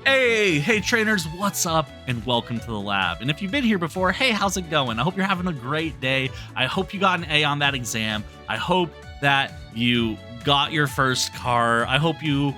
Hey trainers, what's up? And welcome to the lab. And if you've been here before, hey, how's it going? I hope you're having a great day. I hope you got an A on that exam. I hope that you got your first car. I hope you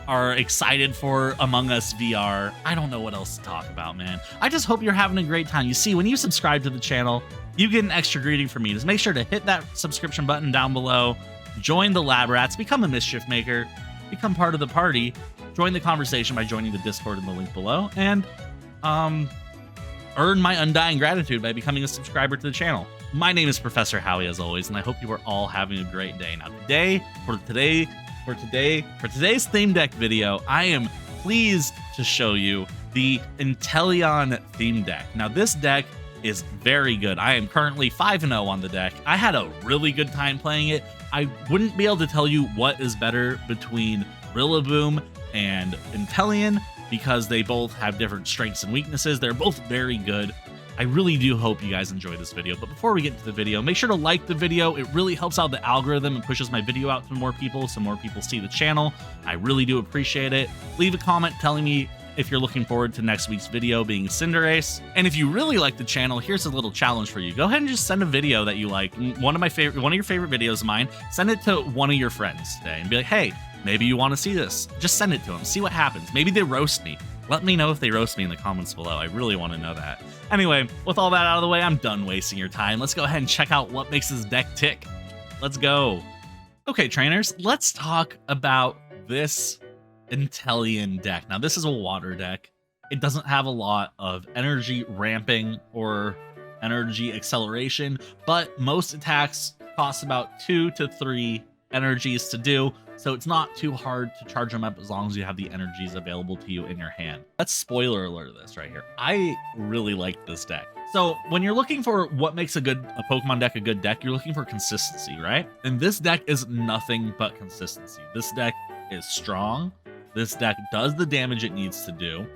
are excited for Among Us VR. I don't know what else to talk about, man. I just hope you're having a great time. You see, when you subscribe to the channel, you get an extra greeting from me. Just make sure to hit that subscription button down below. Join the lab rats, become a mischief maker, become part of the party. Join the conversation by joining the Discord in the link below, and earn my undying gratitude by becoming a subscriber to the channel. My name is Professor Howie, as always, and I hope you are all having a great day. Now, for today's theme deck video, I am pleased to show you the InteLeon theme deck. Now, this deck is very good. I am currently 5-0 on the deck. I had a really good time playing it. I wouldn't be able to tell you what is better between Rillaboom and InteLeon because they both have different strengths and weaknesses. They're both very good. I really do hope you guys enjoy this video. But before we get into the video, make sure to like the video. It really helps out the algorithm and pushes my video out to more people so more people see the channel. I really do appreciate it. Leave a comment telling me if you're looking forward to next week's video being Cinderace. And if you really like the channel, here's a little challenge for you. Go ahead and just send a video that you like. One of your favorite videos of mine. Send it to one of your friends today and be like, hey, maybe you want to see this. Just send it to them. See what happens. Maybe they roast me. Let me know if they roast me in the comments below. I really want to know that. Anyway, with all that out of the way, I'm done wasting your time. Let's go ahead and check out what makes this deck tick. Let's go. Okay, trainers, let's talk about this InteLeon deck. Now, this is a water deck. It doesn't have a lot of energy ramping or energy acceleration, but most attacks cost about 2 to 3 energies to do, so it's not too hard to charge them up as long as you have the energies available to you in your hand. Let's spoiler alert this right here. I really like this deck. So when you're looking for what makes a Pokemon deck a good deck, you're looking for consistency, right? And this deck is nothing but consistency. This deck is strong. This deck does the damage it needs to do,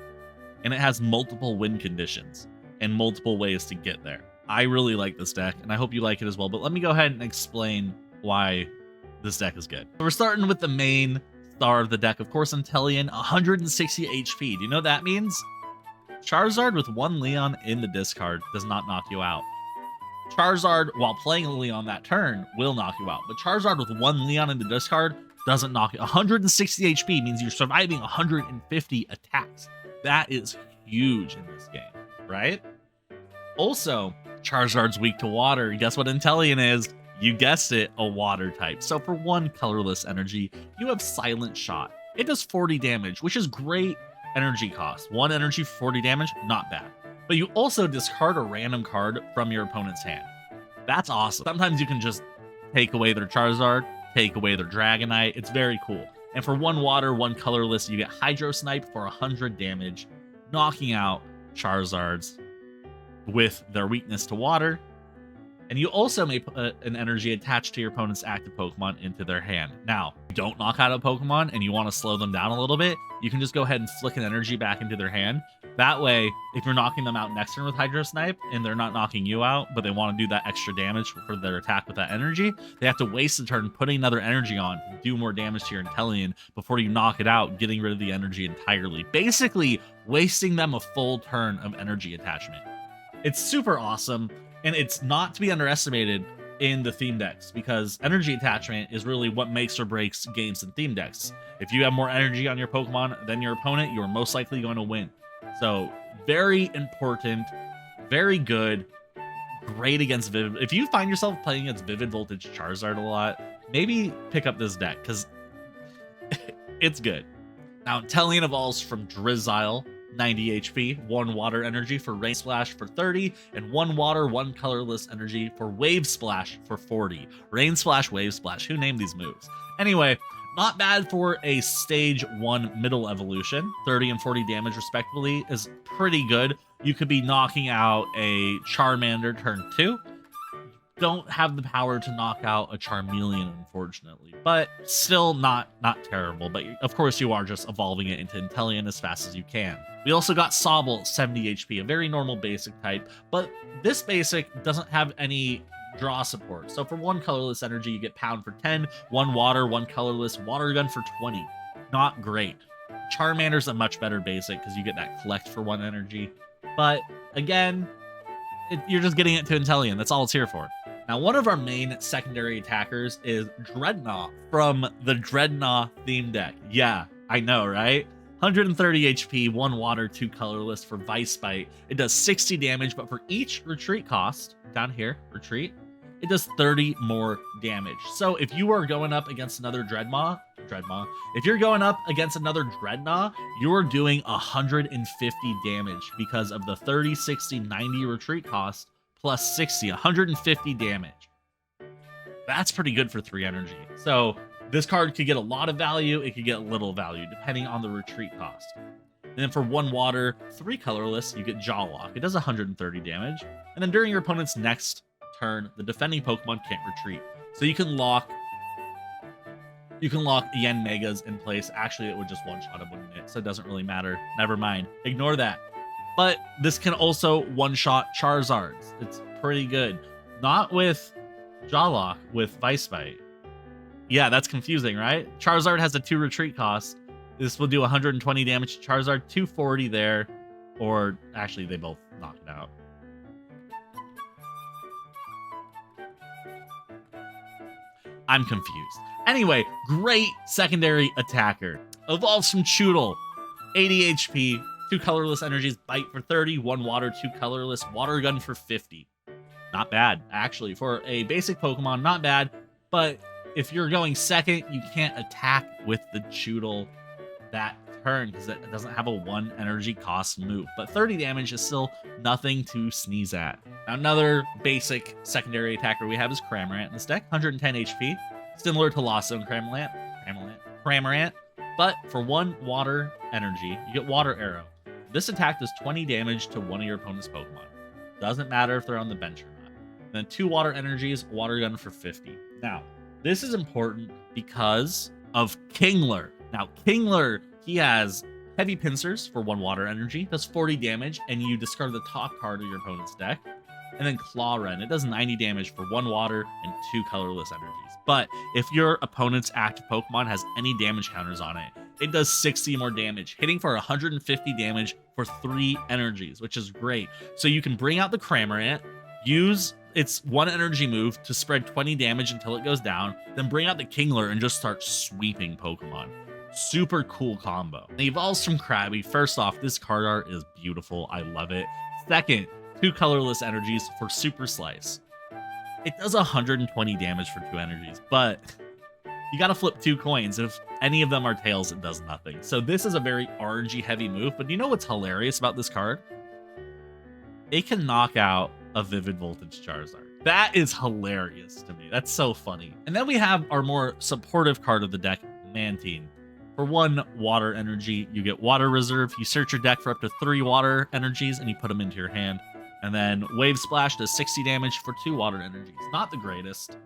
and it has multiple win conditions and multiple ways to get there. I really like this deck, and I hope you like it as well, but let me go ahead and explain why this deck is good. So we're starting with the main star of the deck, of course, InteLeon, 160 HP. Do you know what that means? Charizard with 1 Leon in the discard does not knock you out. Charizard, while playing a Leon that turn, will knock you out, but Charizard with 1 Leon in the discard doesn't knock you. 160 HP means you're surviving 150 attacks. That is huge in this game, right? Also, Charizard's weak to water. Guess what InteLeon is? You guessed it, a water type. So for 1 colorless energy, you have Silent Shot. It does 40 damage, which is great energy cost. 1 energy for 40 damage, not bad. But you also discard a random card from your opponent's hand. That's awesome. Sometimes you can just take away their Charizard, take away their Dragonite. It's very cool. And for 1 water, 1 colorless, you get Hydro Snipe for 100 damage, knocking out Charizards with their weakness to water. And you also may put an energy attached to your opponent's active Pokemon into their hand. Now, if you don't knock out a Pokemon and you want to slow them down a little bit, you can just go ahead and flick an energy back into their hand. That way, if you're knocking them out next turn with Hydro Snipe and they're not knocking you out, but they want to do that extra damage for their attack with that energy, they have to waste a turn putting another energy on to do more damage to your InteLeon before you knock it out, getting rid of the energy entirely. Basically, wasting them a full turn of energy attachment. It's super awesome. And it's not to be underestimated in the theme decks because energy attachment is really what makes or breaks games in theme decks. If you have more energy on your Pokemon than your opponent, you're most likely going to win. So very important, very good, great against Vivid. If you find yourself playing against Vivid Voltage Charizard a lot, maybe pick up this deck because it's good. Now, InteLeon evolves from Drizzile, 90 HP, 1 water energy for Rain Splash for 30, and 1 water, 1 colorless energy for Wave Splash for 40. Rain Splash, Wave Splash. Who named these moves? Anyway, not bad for a stage 1 middle evolution. 30 and 40 damage respectively is pretty good. You could be knocking out a Charmander turn 2. Don't have the power to knock out a Charmeleon, unfortunately, but still not terrible. But of course you are just evolving it into InteLeon as fast as you can. We also got Sobble, 70 HP, a very normal basic type, but this basic doesn't have any draw support. So for 1 colorless energy, you get Pound for 10, 1 water, 1 colorless, Water Gun for 20. Not great. Charmander's a much better basic because you get that collect for 1 energy. But again, you're just getting it to InteLeon. That's all it's here for. Now, one of our main secondary attackers is Dreadnought from the Dreadnought theme deck. Yeah, I know, right? 130 HP, 1 water, 2 colorless for Vice Bite. It does 60 damage, but for each retreat cost, down here, retreat, it does 30 more damage. So if you are going up against another Dreadnought, if you're going up against another Dreadnought, you're doing 150 damage because of the 30, 60, 90 retreat cost plus 60, 150 damage. That's pretty good for 3 energy. So this card could get a lot of value, it could get little value, depending on the retreat cost. And then for 1 water, 3 colorless, you get Jaw Lock. It does 130 damage. And then during your opponent's next turn, the defending Pokemon can't retreat. So you can lock Yen Megas in place. Actually, it would just one-shot him, wouldn't it? So it doesn't really matter. Never mind. Ignore that. But this can also one-shot Charizards. It's pretty good. Not with Jaw Lock, with Vice Bite. Yeah, that's confusing, right? Charizard has a 2 retreat cost. This will do 120 damage to Charizard, 240 there. Or, actually, they both knock it out. I'm confused. Anyway, great secondary attacker. Evolves from Choodle. 80 HP, 2 colorless energies, Bite for 30, 1 water, 2 colorless, Water Gun for 50. Not bad, actually. For a basic Pokemon, not bad. But if you're going second, you can't attack with the Choodle that turn because it doesn't have a 1 energy cost move. But 30 damage is still nothing to sneeze at. Now, another basic secondary attacker we have is Cramorant in this deck. 110 HP, similar to Lasso and Cramorant. But for 1 water energy, you get Water Arrow. This attack does 20 damage to one of your opponent's Pokemon. Doesn't matter if they're on the bench or not. Then 2 water energies, Water Gun for 50. Now, this is important because of Kingler. Now, Kingler, he has Heavy Pincers for 1 water energy, does 40 damage, and you discard the top card of your opponent's deck. And then Claw Wren, it does 90 damage for 1 water and 2 colorless energies. But if your opponent's active Pokemon has any damage counters on it, it does 60 more damage, hitting for 150 damage for 3 energies, which is great. So you can bring out the Cramorant, use its 1 energy move to spread 20 damage until it goes down, then bring out the Kingler and just start sweeping Pokemon. Super cool combo. It evolves from Krabby. First off, this card art is beautiful. I love it. Second, 2 colorless energies for Super Slice. It does 120 damage for 2 energies, but you gotta flip 2 coins. If any of them are tails, it does nothing. So this is a very RNG heavy move, but you know what's hilarious about this card? It can knock out a Vivid Voltage Charizard. That is hilarious to me. That's so funny. And then we have our more supportive card of the deck, Mantine. For 1 water energy, you get Water Reserve. You search your deck for up to 3 water energies and you put them into your hand. And then Wave Splash does 60 damage for 2 water energies. Not the greatest,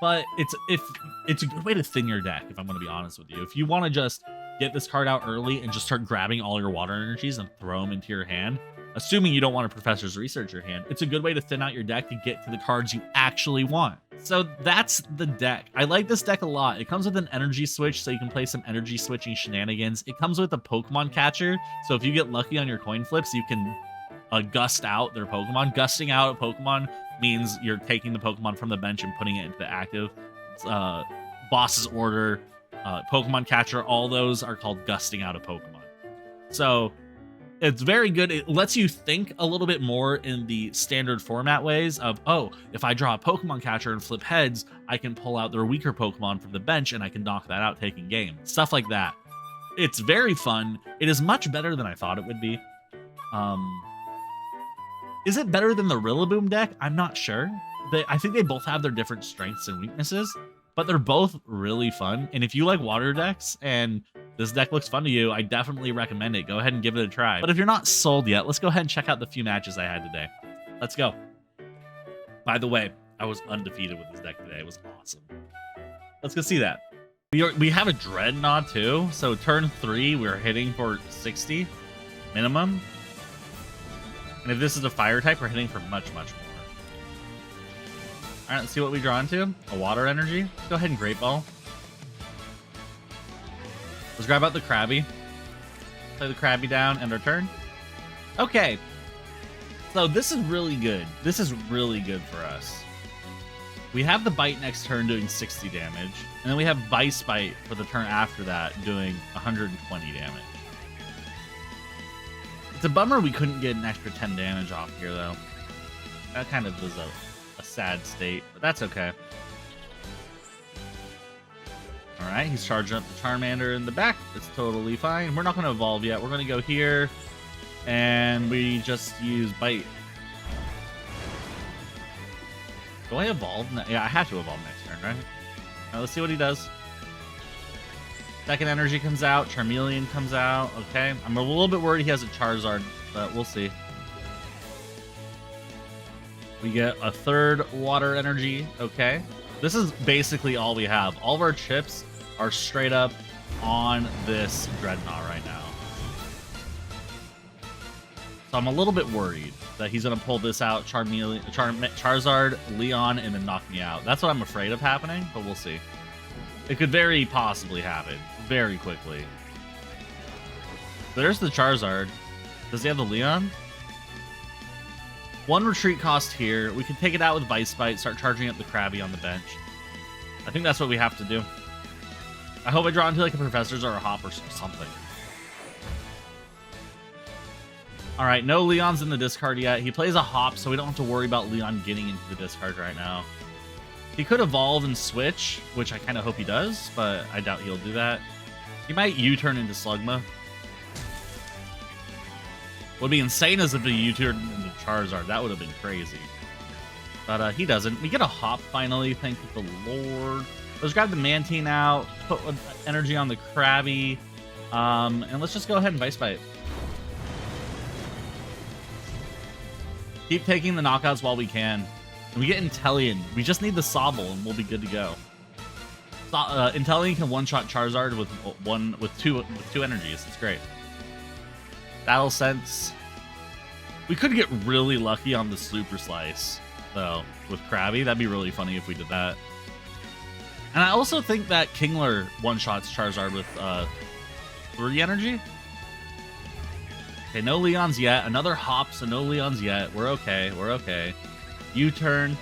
but it's a good way to thin your deck, if I'm going to be honest with you. If you want to just get this card out early and just start grabbing all your water energies and throw them into your hand, assuming you don't want a Professor's Research your hand, it's a good way to thin out your deck to get to the cards you actually want. So that's the deck. I like this deck a lot. It comes with an energy switch, so you can play some energy switching shenanigans. It comes with a Pokemon catcher, so if you get lucky on your coin flips, you can gust out their Pokemon. Gusting out a Pokemon means you're taking the Pokemon from the bench and putting it into the active. Boss's Order, Pokemon Catcher, all those are called gusting out a Pokemon. So it's very good. It lets you think a little bit more in the standard format ways of, oh, if I draw a Pokemon Catcher and flip heads, I can pull out their weaker Pokemon from the bench and I can knock that out taking game. Stuff like that. It's very fun. It is much better than I thought it would be. Is it better than the Rillaboom deck? I'm not sure. I think they both have their different strengths and weaknesses, but they're both really fun. And if you like water decks and this deck looks fun to you, I definitely recommend it. Go ahead and give it a try. But if you're not sold yet, let's go ahead and check out the few matches I had today. Let's go. By the way, I was undefeated with this deck today. It was awesome. Let's go see that. We have a Dreadnought too. So turn 3, we're hitting for 60 minimum. And if this is a fire type, we're hitting for much, much more. All right, let's see what we draw into. A water energy. Let's go ahead and Great Ball. Let's grab out the Krabby. Play the Krabby down, end our turn. Okay. So this is really good. This is really good for us. We have the Bite next turn doing 60 damage. And then we have Vice Bite for the turn after that doing 120 damage. It's a bummer we couldn't get an extra 10 damage off here, though. That kind of was a sad state, but that's okay. Alright, he's charging up the Charmander in the back. It's totally fine. We're not going to evolve yet. We're going to go here, and we just use Bite. Do I evolve? Yeah, I have to evolve next turn, right? Now let's see what he does. Second energy comes out. Charmeleon comes out. Okay. I'm a little bit worried he has a Charizard, but we'll see. We get a third water energy. Okay. This is basically all we have. All of our chips are straight up on this Dreadnought right now. So I'm a little bit worried that he's going to pull this out, Charizard, Leon, and then knock me out. That's what I'm afraid of happening, but we'll see. It could very possibly happen very quickly. There's the Charizard. Does he have the Leon? One retreat cost here. We can take it out with Vice Bite, start charging up the Krabby on the bench. I think that's what we have to do. I hope I draw into like a Professor's or a Hop or something. Alright, no Leon's in the discard yet. He plays a Hop, so we don't have to worry about Leon getting into the discard right now. He could evolve and switch, which I kind of hope he does, but I doubt he'll do that. He might U-turn into Slugma. What would be insane is if he U-turned into Charizard. That would have been crazy. But he doesn't. We get a Hop finally, thank the Lord. Let's grab the Mantine out, put energy on the Krabby, and let's just go ahead and Vice Bite. Keep taking the knockouts while we can. And we get InteLeon. We just need the Sobble, and we'll be good to go. InteLeon can one-shot Charizard with two energies. It's great. Battle Sense. We could get really lucky on the Super Slice, though, with Krabby. That'd be really funny if we did that. And I also think that Kingler one-shots Charizard with 3 energy. Okay, no Leons yet. Another Hop, so no Leons yet. We're okay. We're okay. U-turn.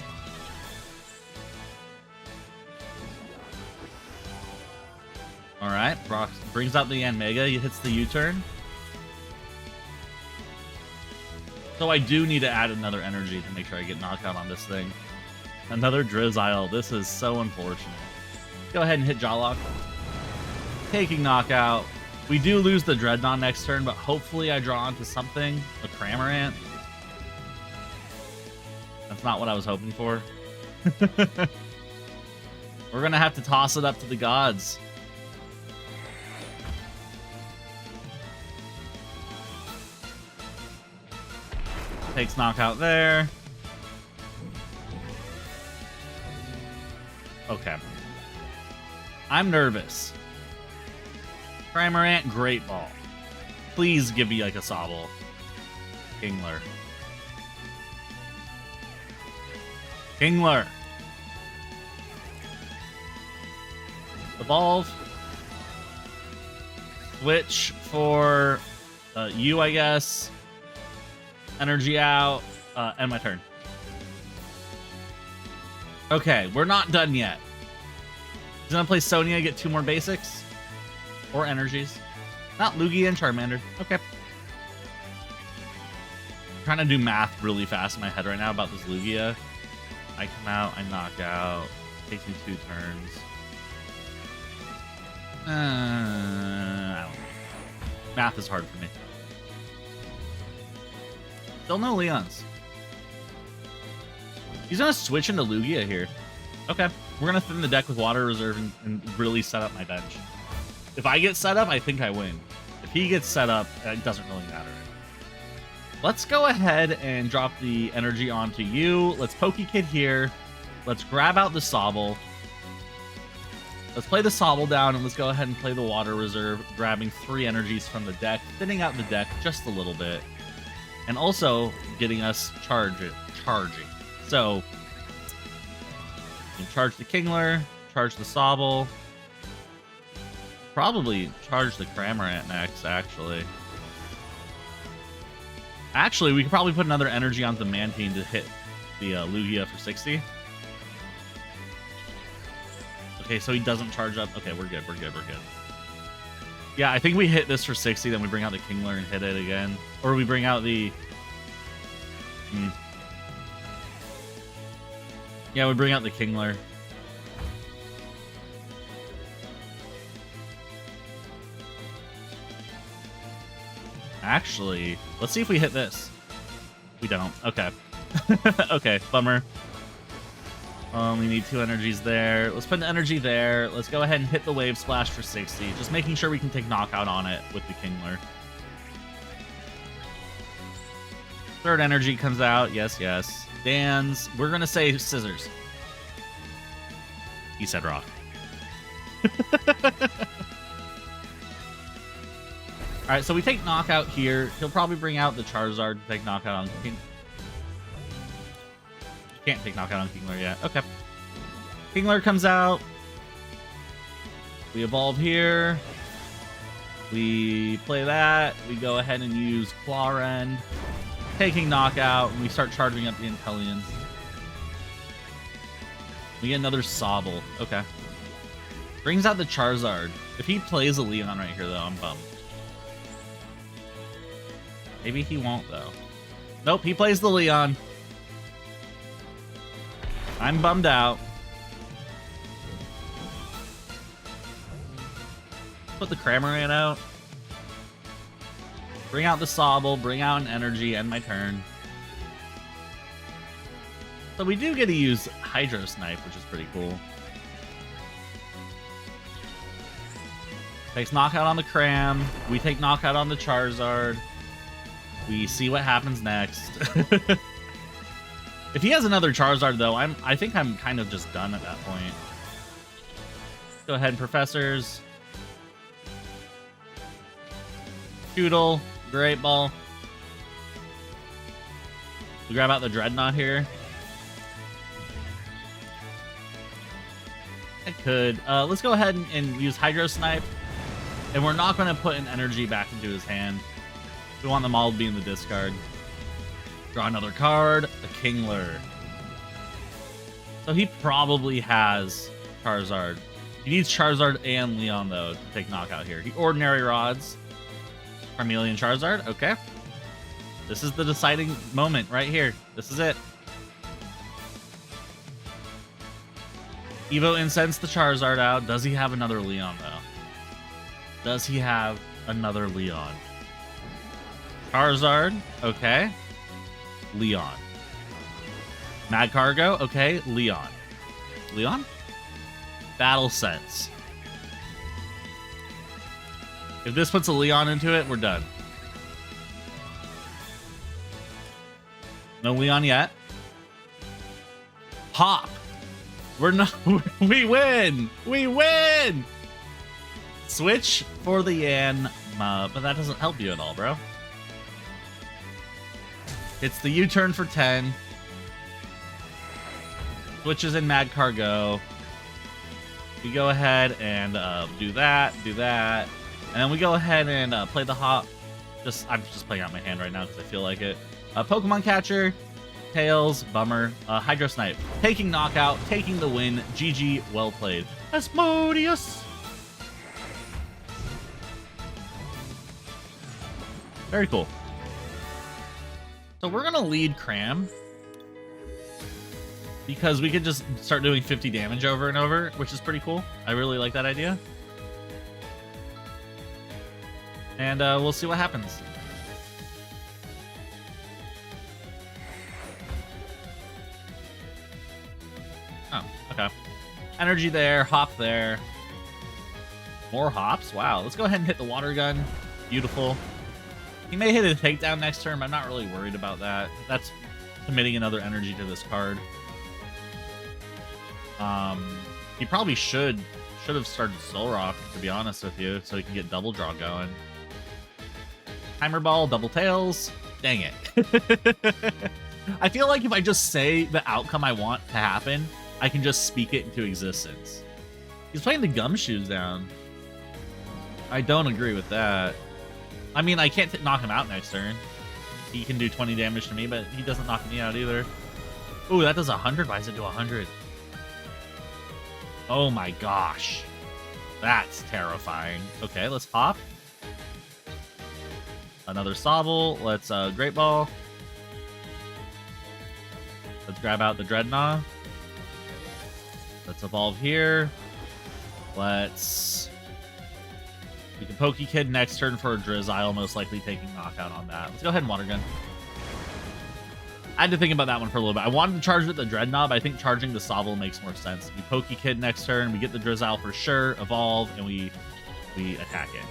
All right. Brock brings out the Yanmega. He hits the U-turn. So I do need to add another energy to make sure I get knockout on this thing. Another Drizzile. This is so unfortunate. Go ahead and hit Jawlock. Taking knockout. We do lose the Dreadnought next turn, but hopefully I draw onto something. A Cramorant. That's not what I was hoping for. We're going to have to toss it up to the gods. Takes knockout there. Okay. I'm nervous. Cramorant, Great Ball. Please give me like a Sobble. Kingler. Kingler. Evolve. Switch for you, I guess. Energy out. End my turn. Okay, we're not done yet. He's gonna play Sonia, get 2 more basics. Or energies. Not Lugia and Charmander. Okay. I'm trying to do math really fast in my head right now about this Lugia. I come out, I knock out. Takes me 2 turns. I don't know. Math is hard for me. Still no Leons. He's gonna switch into Lugia here. Okay. We're gonna thin the deck with Water Reserve and really set up my bench. If I get set up, I think I win. If he gets set up, it doesn't really matter. Let's go ahead and drop the energy onto you. Let's Pokekid here. Let's grab out the Sobble. Let's play the Sobble down, and let's go ahead and play the Water Reserve, grabbing 3 energies from the deck, thinning out the deck just a little bit, and also getting us charging. So, you can charge the Kingler, charge the Sobble, probably charge the Cramorant next, actually. Actually, we could probably put another energy on the Mantine to hit the Lugia for 60. Okay, so he doesn't charge up. Okay, we're good. We're good. We're good. Yeah, I think we hit this for 60, then we bring out the Kingler and hit it again. Or we bring out the... Yeah, we bring out the Kingler. Actually, let's see if we hit this. We don't. Okay. Okay, bummer. We need 2 energies there. Let's put an energy there. Let's go ahead and hit the Wave Splash for 60. Just making sure we can take knockout on it with the Kingler. Third energy comes out. Yes, yes. Dan's. We're going to say Scissors. He said Rock. Alright, so we take knockout here. He'll probably bring out the Charizard to take knockout on King. Can't take knockout on Kingler yet. Okay. Kingler comes out. We evolve here. We play that. We go ahead and use Claw Rend. Taking knockout, and we start charging up the InteLeons. We get another Sobble. Okay. Brings out the Charizard. If he plays a Leon right here, though, I'm bummed. Maybe he won't, though. Nope, he plays the Leon. I'm bummed out. Put the Cramorant out. Bring out the Sobble, bring out an energy, end my turn. So we do get to use Hydro Snipe, which is pretty cool. Takes knockout on the Cram. We take knockout on the Charizard. We see what happens next. If he has another Charizard, though, I think I'm kind of just done at that point. Go ahead, Professors. Doodle. Great Ball. We grab out the Dreadnought here. I could. Let's go ahead and use Hydro Snipe. And we're not going to put an energy back into his hand. We want them all to be in the discard. Draw another card. A Kingler. So he probably has Charizard. He needs Charizard and Leon, though, to take knockout here. He Ordinary Rods. Charmeleon Charizard. Okay. This is the deciding moment right here. This is it. Evo Incense the Charizard out. Does he have another Leon, though? Does he have another Leon? Charizard. Okay. Leon. Mad Cargo. Okay. Leon. Leon? Battle Sense. If this puts a Leon into it, we're done. No Leon yet. Hop. We're not. We win. We win. Switch for the Yan, but that doesn't help you at all, bro. It's the U-turn for 10. Switches in Mad Cargo. We go ahead and do that, and then we go ahead and play the Hop. I'm just playing out my hand right now because I feel like it. Pokemon Catcher, Tails, bummer. Hydro Snipe, taking knockout, taking the win. GG, well played. Asmodeus. Very cool. So we're gonna lead Cram because we could just start doing 50 damage over and over, which is pretty cool. I really like that idea. And we'll see what happens. Oh, okay. Energy there, Hop there. More Hops? Wow. Let's go ahead and hit the Water Gun. Beautiful. He may hit a takedown next turn, but I'm not really worried about that. That's committing another energy to this card. He probably should have started Soul Rock, to be honest with you, so he can get double draw going. Timer Ball, Double Tails. Dang it. I feel like if I just say the outcome I want to happen, I can just speak it into existence. He's playing the Gumshoes down. I don't agree with that. I mean, I can't knock him out next turn. he can do 20 damage to me, but he doesn't knock me out either. Ooh, that does 100. Why does it do 100? Oh my gosh. That's terrifying. Okay, let's hop. Another Sobble. Let's Great Ball. Let's grab out the Dreadnought. Let's evolve here. Let's... We can Poke Kid next turn for a Drizzile, most likely taking knockout on that. Let's go ahead and Water Gun. I had to think about that one for a little bit. I wanted to charge with the Dreadnought, but I think charging the Sobble makes more sense. We Poke Kid next turn, we get the Drizzile for sure, evolve, and we attack it.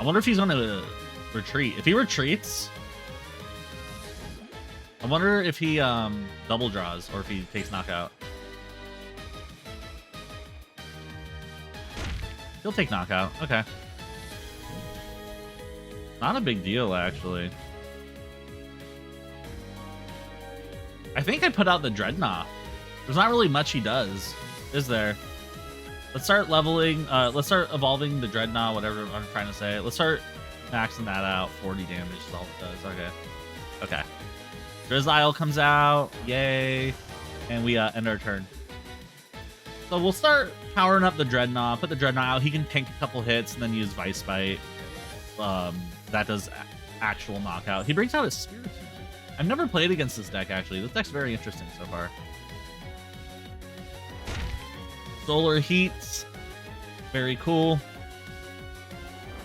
I wonder if he's going to retreat. If he retreats, I wonder if he double draws or if he takes knockout. He'll take knockout. Okay. Not a big deal, actually. I think I put out the Dreadnought. There's not really much he does, is there? Let's start leveling. Let's start evolving the Dreadnought, whatever I'm trying to say. Let's start maxing that out. 40 damage is all it does. Okay. Okay. Drizzile comes out. Yay. And we end our turn. So we'll start powering up the Dreadnought. Put the Dreadnought out. He can tank a couple hits and then use Vice Bite. That does actual knockout. He brings out his Spiritomb. I've never played against this deck, actually. This deck's very interesting so far. Solar Heat. Very cool.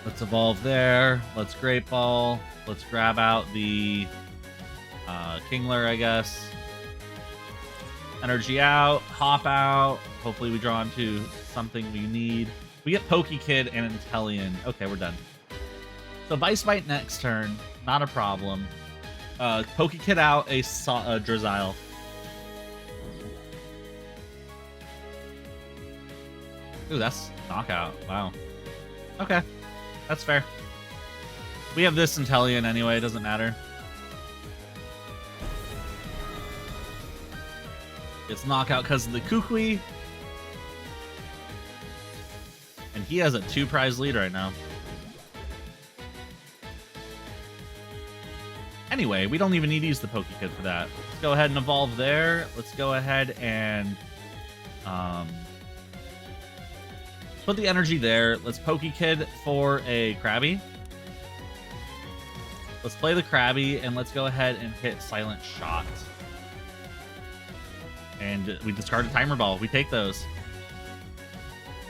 Let's evolve there. Let's Great Ball. Let's grab out the Kingler, I guess. Energy out. Hop out. Hopefully we draw into something we need. We get Poke Kid and InteLeon. Okay, we're done. So Vice Bite next turn. Not a problem. Poke Kid out a Drizzile. Ooh, that's knockout. Wow. Okay. That's fair. We have this InteLeon anyway. It doesn't matter. It's knockout because of the Kukui. And he has a 2-prize lead right now. Anyway, we don't even need to use the Poke Kid for that. Let's go ahead and evolve there. Let's go ahead and put the energy there. Let's Poke Kid for a Krabby. Let's play the Krabby, and let's go ahead and hit Silent Shot. And we discard a Timer Ball. We take those.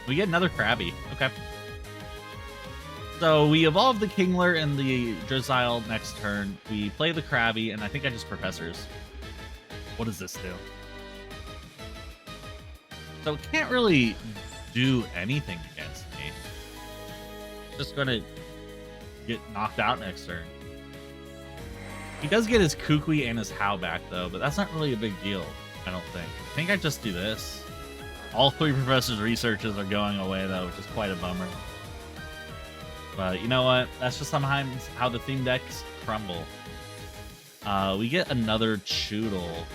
We get another Krabby. Okay. So we evolve the Kingler and the Drizzile next turn. We play the Krabby, and I think I just Professors. What does this do? So it can't really do anything against me. It's just going to get knocked out next turn. He does get his Kukui and his How back, though, but that's not really a big deal, I don't think. I think I just do this. All 3 Professor's researches are going away, though, which is quite a bummer. But you know what? That's just sometimes how the theme decks crumble. We get another Choodle.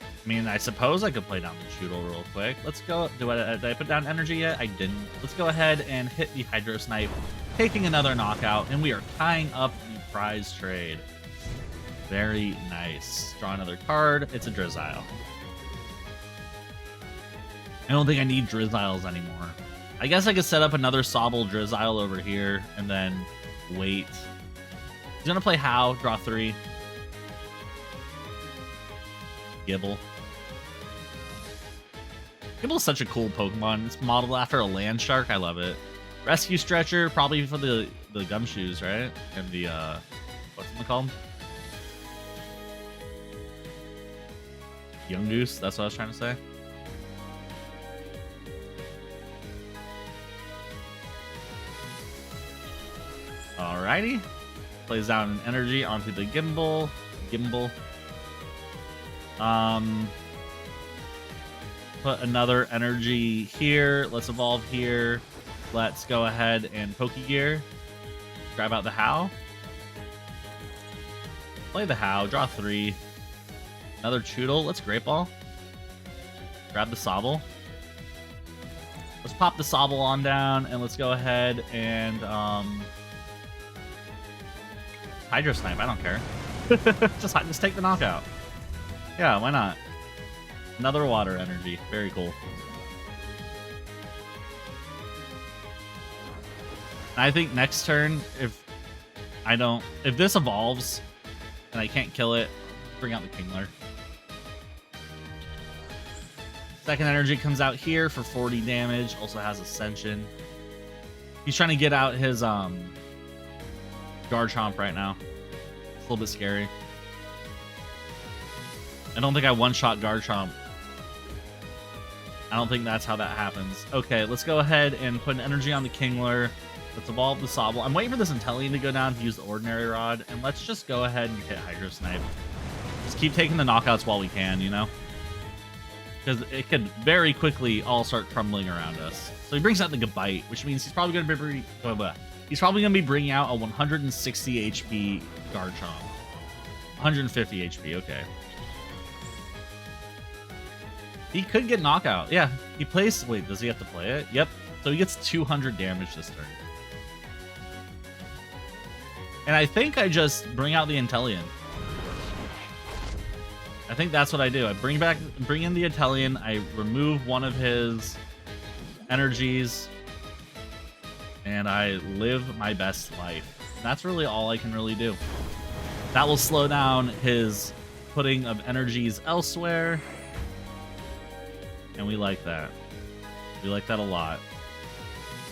I mean, I suppose I could play down the Choodle real quick. Let's go. Did I put down energy yet? I didn't. Let's go ahead and hit the Hydro Snipe, taking another knockout, and we are tying up the prize trade. Very nice. Draw another card. It's a Drizzile. I don't think I need Drizziles anymore. I guess I could set up another Sobble Drizzile over here and then wait. He's gonna play How, draw 3. Gibble. Gibble's such a cool Pokemon. It's modeled after a land shark. I love it. Rescue Stretcher, probably for the gumshoes, right? And the what's it called? Young Goose. That's what I was trying to say. Alrighty. Plays down an energy onto the Gimbal. Put another energy here. Let's evolve here. Let's go ahead and Poke Gear. Grab out the How. Play the How. Draw 3. Another Choodle. Let's Great Ball. Grab the Sobble. Let's pop the Sobble on down, and let's go ahead and Hydro Snipe. I don't care. just take the knockout. Yeah, why not? Another water energy. Very cool. I think next turn, if this evolves and I can't kill it, bring out the Kingler. Second energy comes out here for 40 damage. Also has Ascension. He's trying to get out his Garchomp right now. It's a little bit scary. I don't think I one-shot Garchomp. I don't think that's how that happens. Okay, let's go ahead and put an energy on the Kingler. Let's evolve the Sobble. I'm waiting for this InteLeon to go down to use the Ordinary Rod, and let's just go ahead and hit Hydro Snipe. Just keep taking the knockouts while we can, you know? Because it could very quickly all start crumbling around us. So he brings out the Gabite, which means he's probably going to be bringing out a 160 HP Garchomp. 150 HP, okay. He could get knockout. Yeah, he plays... Wait, does he have to play it? Yep. So he gets 200 damage this turn. And I think I just bring out the InteLeon. I think that's what I do. I bring in the InteLeon. I remove one of his energies. And I live my best life. That's really all I can really do. That will slow down his putting of energies elsewhere. And we like that. We like that a lot.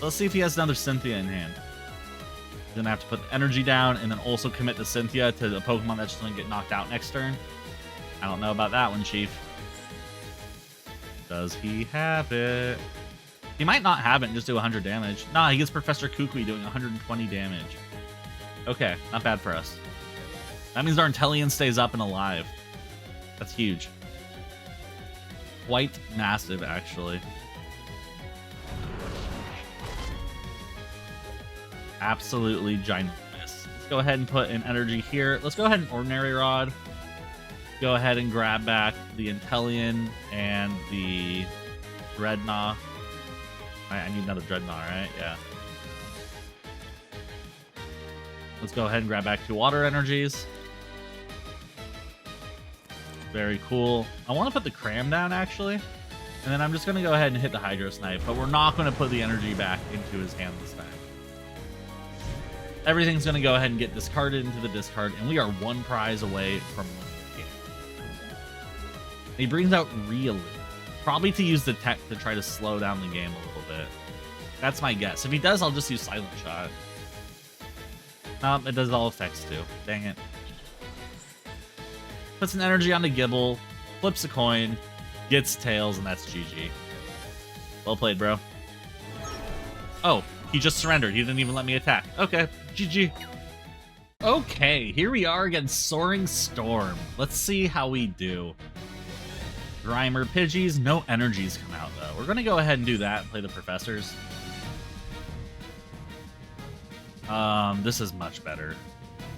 Let's see if he has another Cynthia in hand. He's gonna have to put the energy down and then also commit the Cynthia to the Pokemon that's just gonna get knocked out next turn. I don't know about that one, Chief. Does he have it? He might not have it and just do 100 damage. Nah, he gets Professor Kukui doing 120 damage. Okay, not bad for us. That means our InteLeon stays up and alive. That's huge. Quite massive, actually. Absolutely ginormous. Let's go ahead and put an energy here. Let's go ahead and Ordinary Rod. Go ahead and grab back the InteLeon and the Dreadnought. I need another Dreadnought, right? Yeah. Let's go ahead and grab back 2 water energies. Very cool. I want to put the Cram down, actually. And then I'm just going to go ahead and hit the Hydro Snipe. But we're not going to put the energy back into his hand this time. Everything's going to go ahead and get discarded into the discard. And we are 1 prize away from winning the game. He brings out Really. Probably to use the tech to try to slow down the game a little bit. That's my guess. If he does, I'll just use Silent Shot. It does all effects too. Dang it. Puts an energy on the Gibble, flips a coin, gets Tails, and that's GG. Well played, bro. Oh, he just surrendered. He didn't even let me attack. Okay, GG. Okay, here we are against Soaring Storm. Let's see how we do. Grimer, Pidgeys, no energies come out, though. We're going to go ahead and do that and play the Professors. This is much better.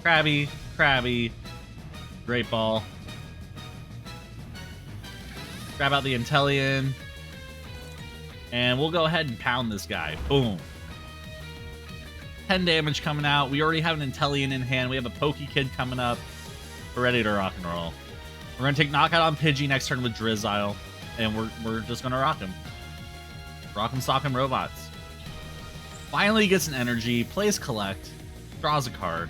Krabby, Great Ball. Grab out the InteLeon. And we'll go ahead and pound this guy. Boom. 10 damage coming out. We already have an InteLeon in hand. We have a Pokekid coming up. We're ready to rock and roll. We're going to take Knockout on Pidgey next turn with Drizzile. And we're just going to rock him. Rock him, sock him, robots. Finally gets an energy. Plays Collect. Draws a card.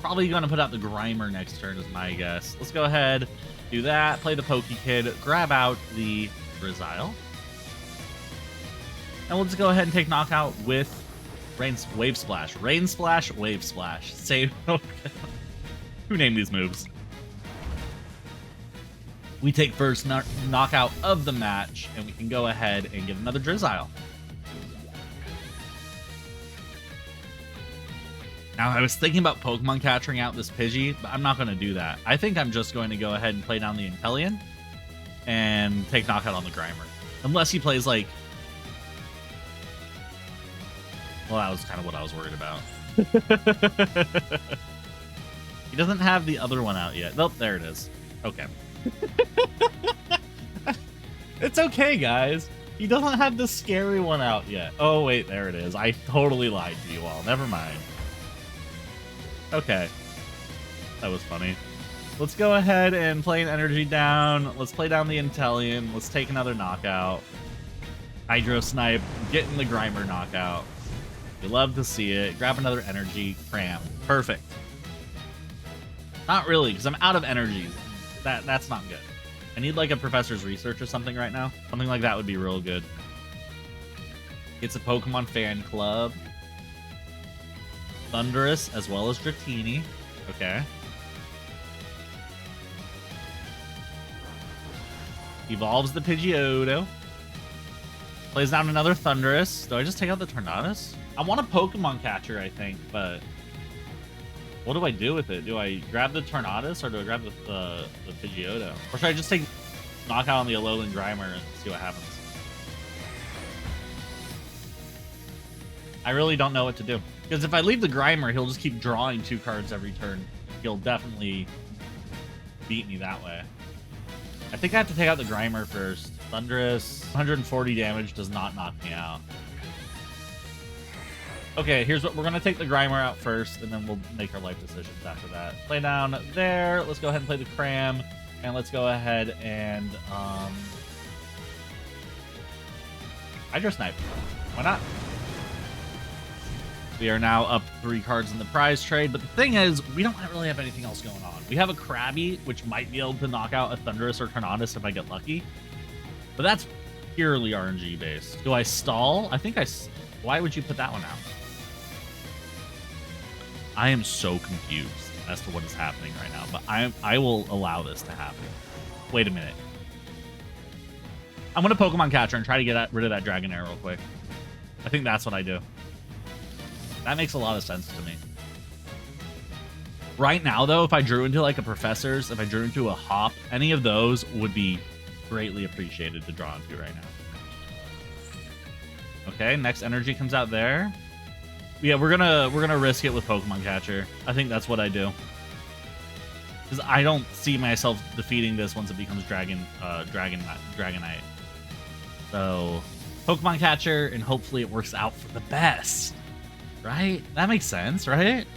Probably going to put out the Grimer next turn is my guess. Let's go ahead, do that, play the Pokekid, grab out the Drizzile. And we'll just go ahead and take Knockout with Wave Splash. Rain Splash, Wave Splash. Save. Who named these moves? We take first knockout of the match, and we can go ahead and get another Drizzile. Now, I was thinking about Pokemon catching out this Pidgey, but I'm not going to do that. I think I'm just going to go ahead and play down the InteLeon and take Knockout on the Grimer. Unless he plays, like... Well, that was kind of what I was worried about. He doesn't have the other one out yet. Nope, there it is. Okay. It's okay, guys. He doesn't have the scary one out yet. Oh, wait, there it is. I totally lied to you all. Never mind. Okay. That was funny. Let's go ahead and play an energy down. Let's play down the InteLeon. Let's take another knockout. Hydro Snipe, getting the Grimer knockout. You love to see it. Grab another energy. Cram. Perfect. Not really, because I'm out of energies. That's not good. I need like a Professor's Research or something right now. Something like that would be real good. It's a Pokemon fan club. Thundurus as well as Dratini. Okay. Evolves the Pidgeotto. Plays down another Thundurus. Do I just take out the Tornadus? I want a Pokemon catcher, I think, but what do I do with it? Do I grab the Tornadus or do I grab the Pidgeotto? Or should I just take knockout on the Alolan Grimer and see what happens? I really don't know what to do. Because if I leave the Grimer, he'll just keep drawing 2 cards every turn. He'll definitely beat me that way. I think I have to take out the Grimer first. Thundurus, 140 damage does not knock me out. Okay, here's what we're going to take the Grimer out first, and then we'll make our life decisions after that. Play down there. Let's go ahead and play the Cram, and let's go ahead and Hydro Snipe. Why not? We are now up 3 cards in the prize trade, but the thing is, we don't really have anything else going on. We have a Krabby, which might be able to knock out a Thundurus or Tornadus if I get lucky, but that's purely RNG based. Do I stall? I think why would you put that one out? I am so confused as to what is happening right now, but I will allow this to happen. Wait a minute. I'm going to Pokemon Catcher and try to get rid of that Dragonair real quick. I think that's what I do. That makes a lot of sense to me. Right now, though, if I drew into like a Professor's, if I drew into a Hop, any of those would be greatly appreciated to draw into right now. Okay, next energy comes out there. Yeah, we're gonna risk it with Pokemon Catcher. I think that's what I do. Because I don't see myself defeating this once it becomes Dragonite. So, Pokemon Catcher, and hopefully it works out for the best. Right? That makes sense, right?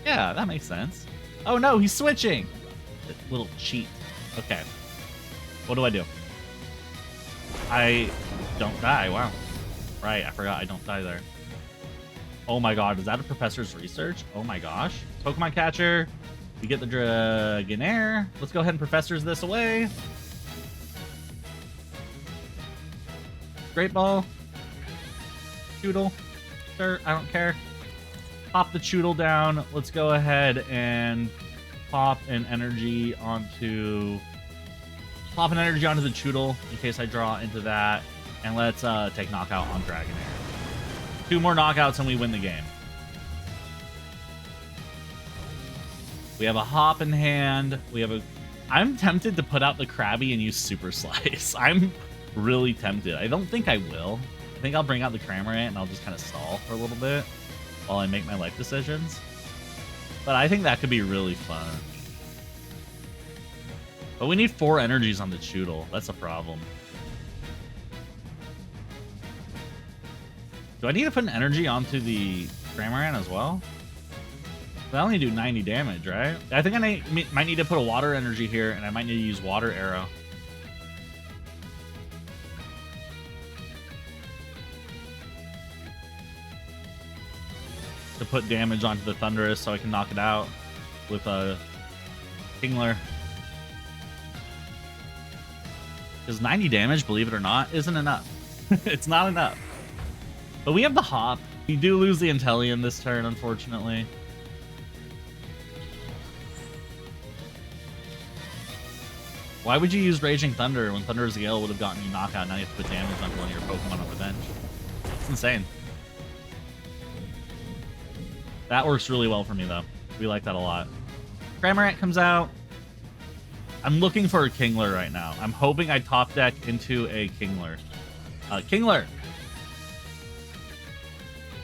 Yeah, that makes sense. Oh no, he's switching! Little cheat. Okay. What do I do? I don't die. Wow. Right, I forgot I don't die there. Oh my god, is that a Professor's Research? Oh my gosh. Pokemon Catcher. We get the Dragonair. Let's go ahead and Professor's this away. Great Ball. Choodle. Sure, I don't care. Pop the Choodle down. Let's go ahead and pop an energy onto the Choodle in case I draw into that. And let's take knockout on Dragonair. 2 more knockouts and we win the game. We have a Hop in hand. I'm tempted to put out the Krabby and use Super Slice. I'm really tempted. I don't think I will. I think I'll bring out the Cramorant and I'll just kind of stall for a little bit while I make my life decisions. But I think that could be really fun. But we need 4 energies on the Choodle. That's a problem. Do I need to put an energy onto the Cramorant as well? I only do 90 damage, right? I think I might need to put a water energy here, and I might need to use Water Arrow. To put damage onto the Thundurus so I can knock it out with a Kingler. Because 90 damage, believe it or not, isn't enough. It's not enough. But we have the Hop. We do lose the InteLeon this turn, unfortunately. Why would you use Raging Thunder when Thunder's Gale would have gotten you knockout? Now you have to put damage onto one of your Pokemon on Revenge. It's insane. That works really well for me, though. We like that a lot. Cramorant comes out. I'm looking for a Kingler right now. I'm hoping I top deck into a Kingler. Kingler!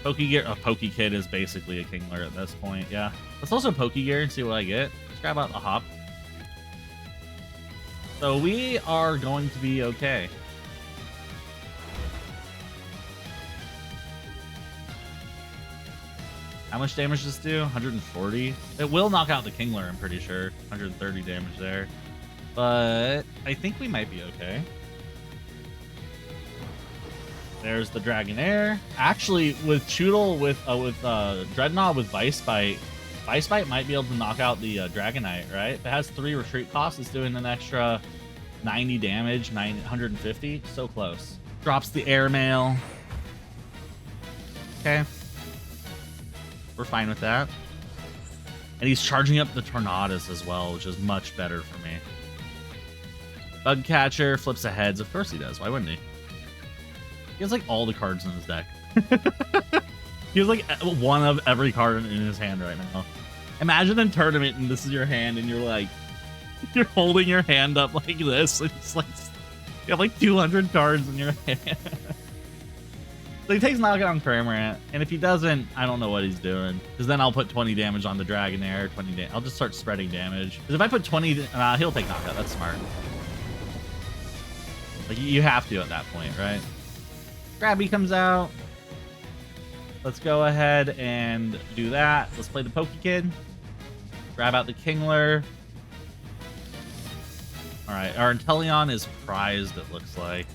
Pokegear. Oh, Pokekid is basically a Kingler at this point, yeah. Let's also Pokegear and see what I get. Let's grab out the Hop. So we are going to be okay. How much damage does this do? 140? It will knock out the Kingler, I'm pretty sure. 130 damage there. But I think we might be okay. There's the Dragonair. Actually, with Choodle, with Dreadnought, with Vice Bite might be able to knock out the Dragonite, right? If it has 3 retreat costs, it's doing an extra 90 damage, 150. So close. Drops the Airmail. Okay. We're fine with that. And he's charging up the Tornadus as well, which is much better for me. Bug Catcher flips the heads. Of course he does. Why wouldn't he? He has like all the cards in his deck. He has like one of every card in his hand right now. Imagine in tournament and this is your hand and you're like, you're holding your hand up like this. It's like, you have like 200 cards in your hand. So he takes knockout on Cramorant, and if he doesn't, I don't know what he's doing. Because then I'll put 20 damage on the Dragonair, I'll just start spreading damage. Because if I put 20, he'll take knockout. That's smart. Like, you have to at that point, right? Grabby comes out. Let's go ahead and do that. Let's play the Pokekid. Grab out the Kingler. All right, our InteLeon is prized, it looks like.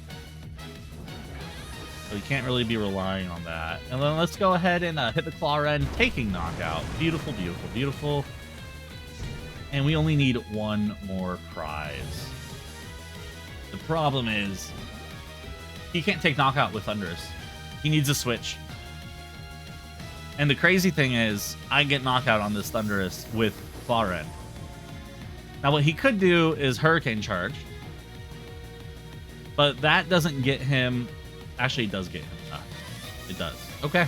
So we can't really be relying on that. And then let's go ahead and hit the Claw Ren, taking knockout. Beautiful, beautiful, beautiful. And we only need one more prize. The problem is, he can't take knockout with Thundurus. He needs a switch. And the crazy thing is, I get knockout on this Thundurus with Claw Ren. Now what he could do is Hurricane Charge. But that doesn't get him... Actually, it does get him. It does. Okay.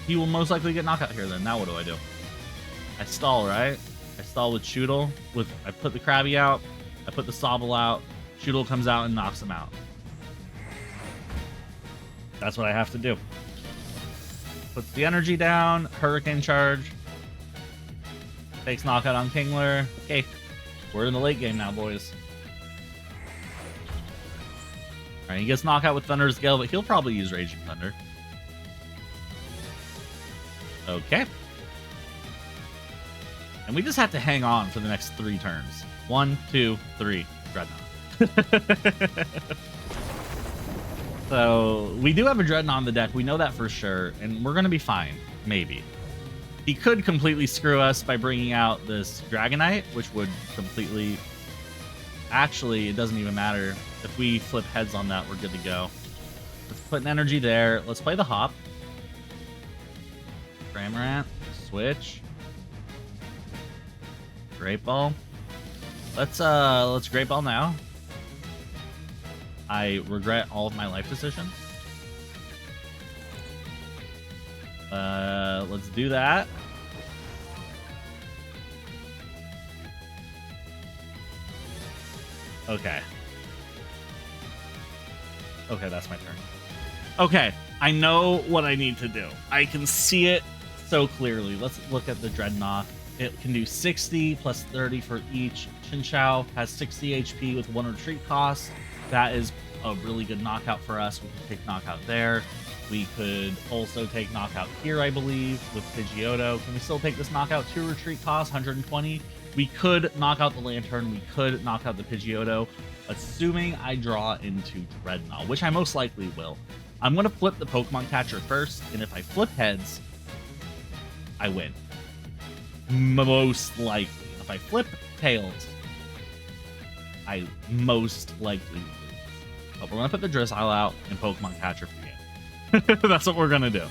He will most likely get knockout here then. Now what do I do? I stall, right? I stall with Choodle. I put the Krabby out. I put the Sobble out. Choodle comes out and knocks him out. That's what I have to do. Puts the energy down. Hurricane Charge. Takes knockout on Kingler. Okay. We're in the late game now, boys. Alright, he gets knockout with Thunder's Gale, but he'll probably use Raging Thunder. Okay. And we just have to hang on for the next 3 turns. 1, 2, 3. Dreadnought. So, we do have a Dreadnought on the deck. We know that for sure. And we're going to be fine. Maybe. He could completely screw us by bringing out this Dragonite, which would completely... Actually, it doesn't even matter. If we flip heads on that, we're good to go. Let's put an energy there. Let's play the Hop. Cramorant. Switch. Great Ball. Let's Great Ball now. I regret all of my life decisions. Let's do that. Okay. Okay, that's my turn. Okay, I know what I need to do. I can see it so clearly. Let's look at the Dreadnought. It can do 60 plus 30 for each. Chinchou has 60 HP with 1 retreat cost. That is a really good knockout for us. We can take knockout there. We could also take knockout here, I believe, with Pidgeotto. Can we still take this knockout? 2 retreat cost, 120. We could knock out the Lantern. We could knock out the Pidgeotto, assuming I draw into Dreadnought, which I most likely will. I'm going to flip the Pokemon Catcher first, and if I flip heads, I win. Most likely. If I flip tails, I most likely lose. But we're going to put the Drizzile out and Pokemon Catcher for the game. That's what we're going to do.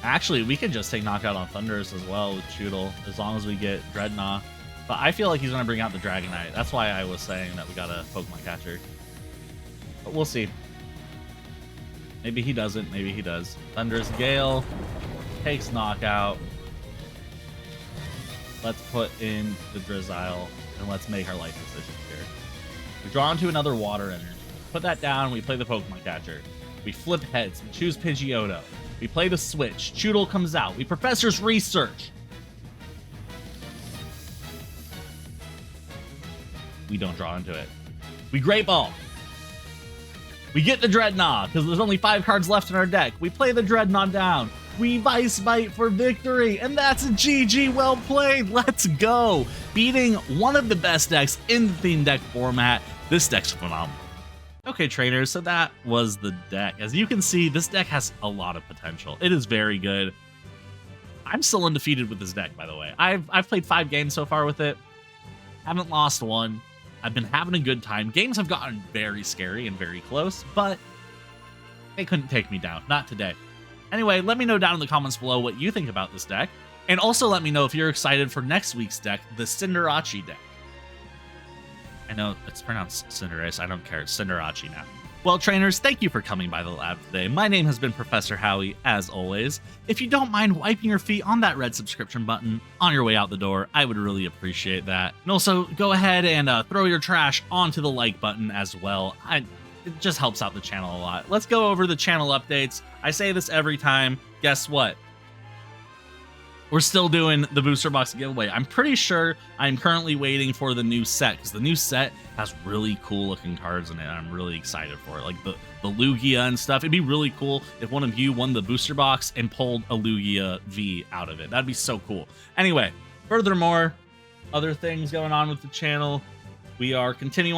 Actually, we could just take knockout on Thundurus as well with Choodle, as long as we get Dreadnought. But I feel like he's going to bring out the Dragonite. That's why I was saying that we got a Pokemon Catcher. But we'll see. Maybe he doesn't. Maybe he does. Thunderous Gale takes knockout. Let's put in the Drizzile, and let's make our life decisions here. We draw into another Water Energy. Put that down. We play the Pokemon Catcher. We flip heads. We choose Pidgeotto. We play the Switch. Choodle comes out. We Professor's Research. We don't draw into it. We Great Ball. We get the Dreadnought, because there's only 5 cards left in our deck. We play the Dreadnought down. We Ice Bite for victory, and that's a GG. Well played. Let's go. Beating one of the best decks in the theme deck format. This deck's phenomenal. Okay, trainers, so that was the deck. As you can see, this deck has a lot of potential. It is very good. I'm still undefeated with this deck, by the way. I've played 5 games so far with it. Haven't lost one. I've been having a good time. Games have gotten very scary and very close, but they couldn't take me down. Not today. Anyway, let me know down in the comments below what you think about this deck. And also let me know if you're excited for next week's deck, the Cinderace deck. I know it's pronounced Cinderace. I don't care. It's Cinderace now. Well, trainers, thank you for coming by the lab today. My name has been Professor Howie, as always. If you don't mind wiping your feet on that red subscription button on your way out the door, I would really appreciate that. And also, go ahead and throw your trash onto the like button as well. It just helps out the channel a lot. Let's go over the channel updates. I say this every time. Guess what? We're still doing the booster box giveaway. I'm pretty sure I'm currently waiting for the new set, because the new set has really cool looking cards in it. I'm really excited for it, like the Lugia and stuff. It'd be really cool if one of you won the booster box and pulled a Lugia V out of it. That'd be so cool. Anyway, furthermore, other things going on with the channel. We are continuing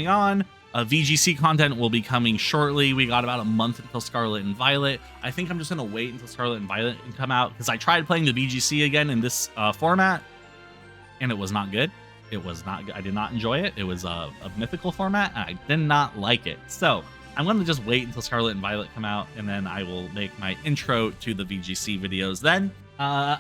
on. VGC content will be coming shortly. We got about a month until Scarlet and Violet. I think I'm just going to wait until Scarlet and Violet can come out, because I tried playing the VGC again in this format, and it was not good. It was not good. I did not enjoy it. It was a mythical format, and I did not like it. So I'm going to just wait until Scarlet and Violet come out, and then I will make my intro to the VGC videos then. I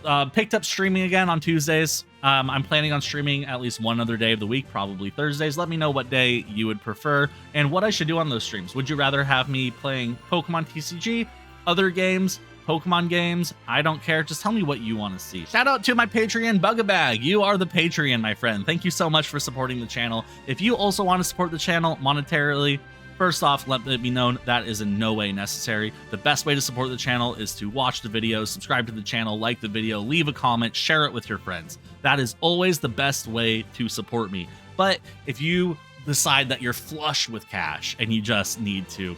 have picked up streaming again on Tuesdays. I'm planning on streaming at least one other day of the week, probably Thursdays. Let me know what day you would prefer and what I should do on those streams. Would you rather have me playing Pokemon TCG, other games, Pokemon games? I don't care. Just tell me what you want to see. Shout out to my Patreon Bugabag. You are the Patreon, my friend. Thank you so much for supporting the channel. If you also want to support the channel monetarily, first off, let it be known that is in no way necessary. The best way to support the channel is to watch the videos, subscribe to the channel, like the video, leave a comment, share it with your friends. That is always the best way to support me. But if you decide that you're flush with cash and you just need to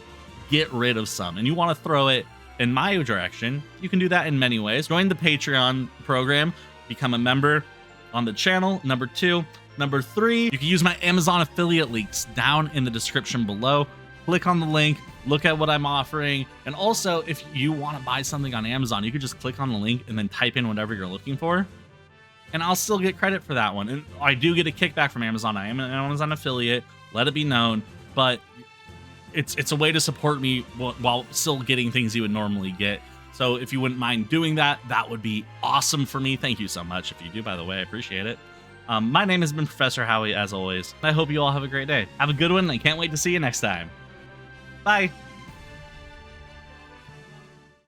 get rid of some and you want to throw it in my direction, you can do that in many ways. Join the Patreon program, become a member on the channel. Number 2. Number 3, you can use my Amazon affiliate links down in the description below. Click on the link, look at what I'm offering. And also, if you want to buy something on Amazon, you could just click on the link and then type in whatever you're looking for, and I'll still get credit for that one. And I do get a kickback from Amazon. I am an Amazon affiliate, let it be known, but it's a way to support me while still getting things you would normally get. So if you wouldn't mind doing that, that would be awesome for me. Thank you so much. If you do, by the way, I appreciate it. My name has been Professor Howie, as always. I hope you all have a great day. Have a good one. I can't wait to see you next time. Bye.